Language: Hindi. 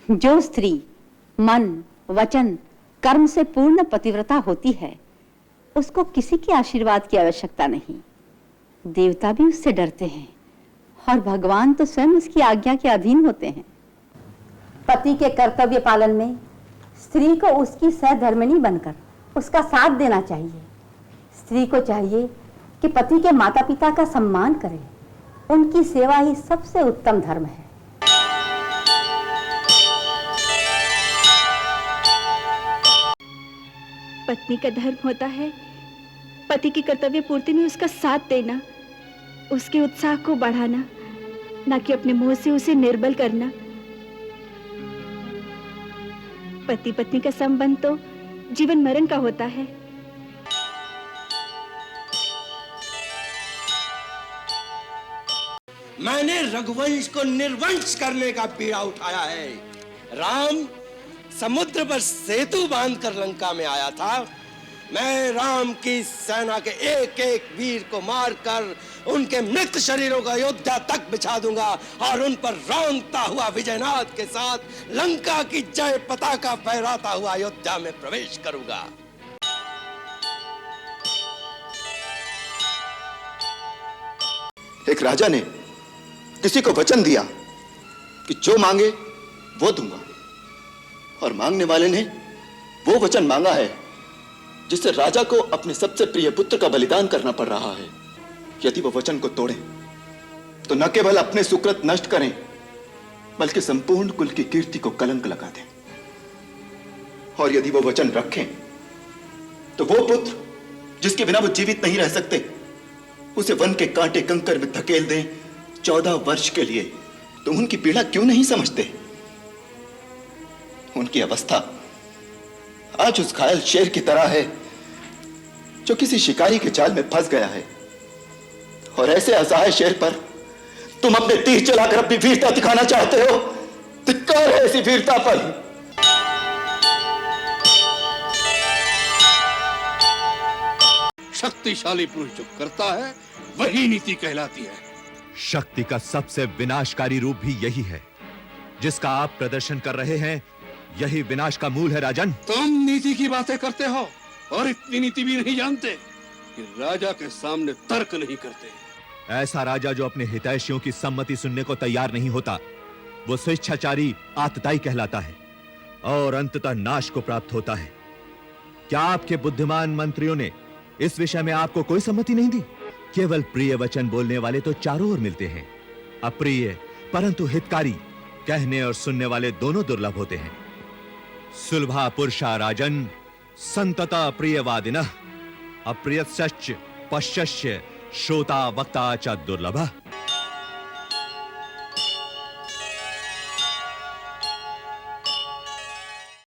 जो स्त्री मन, वचन, कर्म से पूर्ण पतिव्रता होती है, उसको किसी के आशीर्वाद की आवश्यकता नहीं। देवता भी उससे डरते हैं और भगवान तो स्वयं उसकी आज्ञा के अधीन होते हैं। पति के कर्तव्य पालन में स्त्री को उसकी सहधर्मिणी बनकर उसका साथ देना चाहिए। स्त्री को चाहिए कि पति के माता पिता का सम्मान करे। उनकी सेवा ही सबसे उत्तम धर्म है। पत्नी का धर्म होता है पति की कर्तव्य पूर्ति में उसका साथ देना, उसके उत्साह को बढ़ाना, ना कि अपने मुंह से उसे निर्बल करना। पति पत्नी का संबंध तो जीवन मरण का होता है। मैंने रघुवंश को निर्वंश करने का बीड़ा उठाया है। राम समुद्र पर सेतु बांधकर लंका में आया था। मैं राम की सेना के एक एक वीर को मारकर उनके मृत शरीरों का अयोध्या तक बिछा दूंगा और उन पर रौंदता हुआ विजयनाथ के साथ लंका की जय पताका फहराता हुआ अयोध्या में प्रवेश करूंगा। एक राजा ने किसी को वचन दिया कि जो मांगे वो दूंगा, और मांगने वाले ने वो वचन मांगा है जिससे राजा को अपने सबसे प्रिय पुत्र का बलिदान करना पड़ रहा है। यदि वो वचन को तोड़ें तो न केवल अपने सुकृत नष्ट करें बल्कि संपूर्ण कुल की कीर्ति को कलंक लगा दें, और यदि वो वचन रखें तो वो पुत्र जिसके बिना वो जीवित नहीं रह सकते उसे वन के कांटे कंकर में धकेल दें 14 वर्ष के लिए। तुम उनकी पीड़ा क्यों नहीं समझते? उनकी अवस्था आज उस घायल शेर की तरह है जो किसी शिकारी के जाल में फंस गया है, और ऐसे असहाय शेर पर तुम अपने तीर चलाकर अपनी वीरता दिखाना चाहते हो। धिक्कार है ऐसी वीरता पर। शक्तिशाली पुरुष जो करता है वही नीति कहलाती है। शक्ति का सबसे विनाशकारी रूप भी यही है। जिसका आप प्रदर्शन कर रहे हैं यही विनाश का मूल है राजन। तुम नीति की बातें करते हो और इतनी नीति भी नहीं जानते कि राजा के सामने तर्क नहीं करते। ऐसा राजा जो अपने हितैषियों की सम्मति सुनने को तैयार नहीं होता, वो स्वेच्छाचारी आतताई कहलाता है और अंततः नाश को प्राप्त होता है। क्या आपके बुद्धिमान मंत्रियों ने इस विषय में आपको कोई सम्मति नहीं दी? केवल प्रिय वचन बोलने वाले तो चारों ओर मिलते हैं। अप्रिय परंतु हितकारी कहने और सुनने वाले दोनों दुर्लभ होते हैं। सुलभा पुरुषा राजन संतता प्रियवादिनः अप्रियश्च पश्यश्च श्रोता वक्ता च दुर्लभः।